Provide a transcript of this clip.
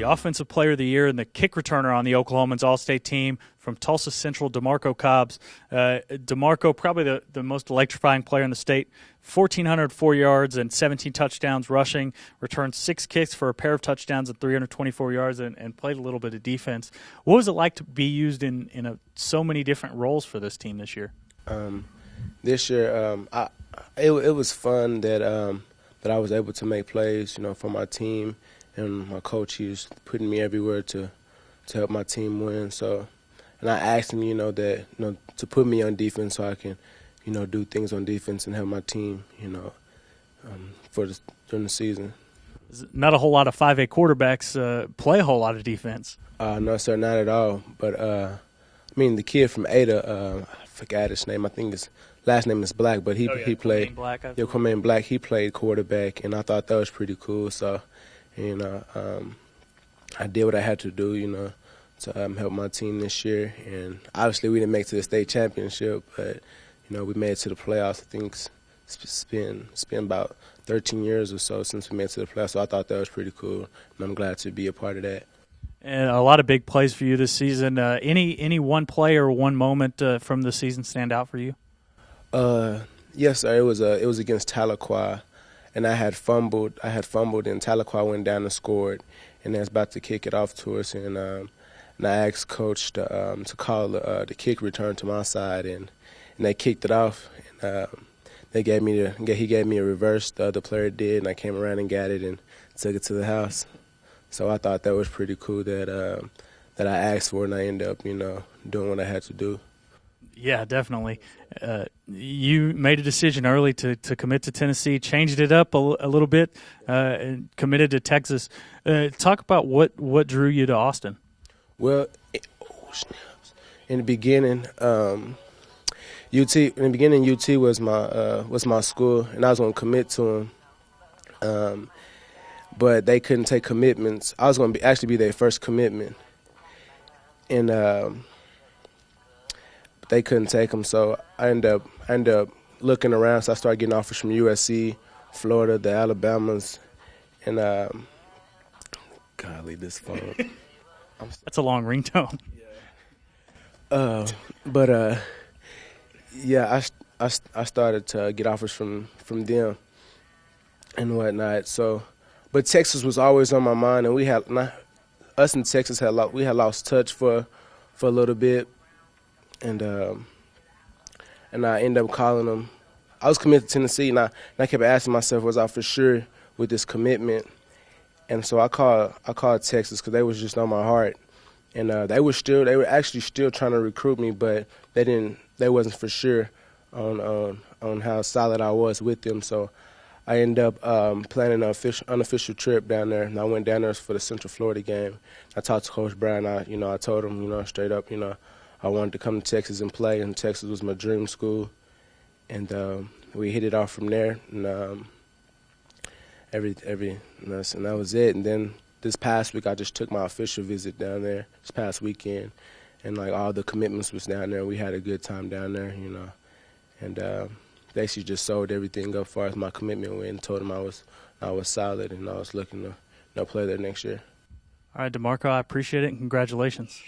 Offensive Player of the Year and the kick returner on the Oklahoman's All-State team from Tulsa Central, Demarco Cobbs. Demarco, probably the most electrifying player in the state, 1,404 yards and 17 touchdowns rushing, returned 6 kicks for a pair of touchdowns and 324 yards and played a little bit of defense. What was it like to be used in so many different roles for this team this year? This year, it was fun that I was able to make plays, for my team, and my coach, he was putting me everywhere to help my team win. So, and I asked him, that to put me on defense so I can, do things on defense and help my team, during the season. Not a whole lot of 5A quarterbacks play a whole lot of defense. No, sir, not at all. But the kid from Ada, I forgot his name. I think his last name is Black, but he played. Oklahoman Black. He played quarterback, and I thought that was pretty cool. So, I did what I had to do, to help my team this year. And obviously, we didn't make it to the state championship, but we made it to the playoffs. I think it's been about 13 years or so since we made it to the playoffs. So I thought that was pretty cool, and I'm glad to be a part of that. And a lot of big plays for you this season. Any one play or one moment from the season stand out for you? Yes, sir. It was against Tahlequah, and I had fumbled, and Tahlequah went down and scored, and they was about to kick it off to us, and I asked Coach to call the kick return to my side, and they kicked it off, and he gave me a reverse. The other player did, and I came around and got it and took it to the house. So I thought that was pretty cool that I asked for, and I ended up doing what I had to do. Yeah, definitely. You made a decision early to commit to Tennessee, changed it up a little bit, and committed to Texas. Talk about what drew you to Austin. Well, in the beginning, UT was my school, and I was going to commit to them, but they couldn't take commitments. I was going to actually be their first commitment, and they couldn't take them, so I ended up looking around. So I started getting offers from USC, Florida, the Alabamas, and golly, this phone. That's a long ringtone. Yeah, I started to get offers from them and whatnot. So, but Texas was always on my mind, and us in Texas had lost touch for a little bit. And I ended up calling them. I was committed to Tennessee, and I kept asking myself, was I for sure with this commitment? And so I called Texas because they was just on my heart, and they were actually still trying to recruit me, but they wasn't for sure on how solid I was with them. So I ended up planning an unofficial trip down there, and I went down there for the Central Florida game. I talked to Coach Brown. I told him, straight up, I wanted to come to Texas and play, and Texas was my dream school. And we hit it off from there, and and that was it. And then this past week, I just took my official visit down there this past weekend, and all the commitments was down there. We had a good time down there, and basically just sold everything up as far as my commitment went, and told them I was solid, and I was looking to play there next year. All right, Demarco, I appreciate it, and congratulations.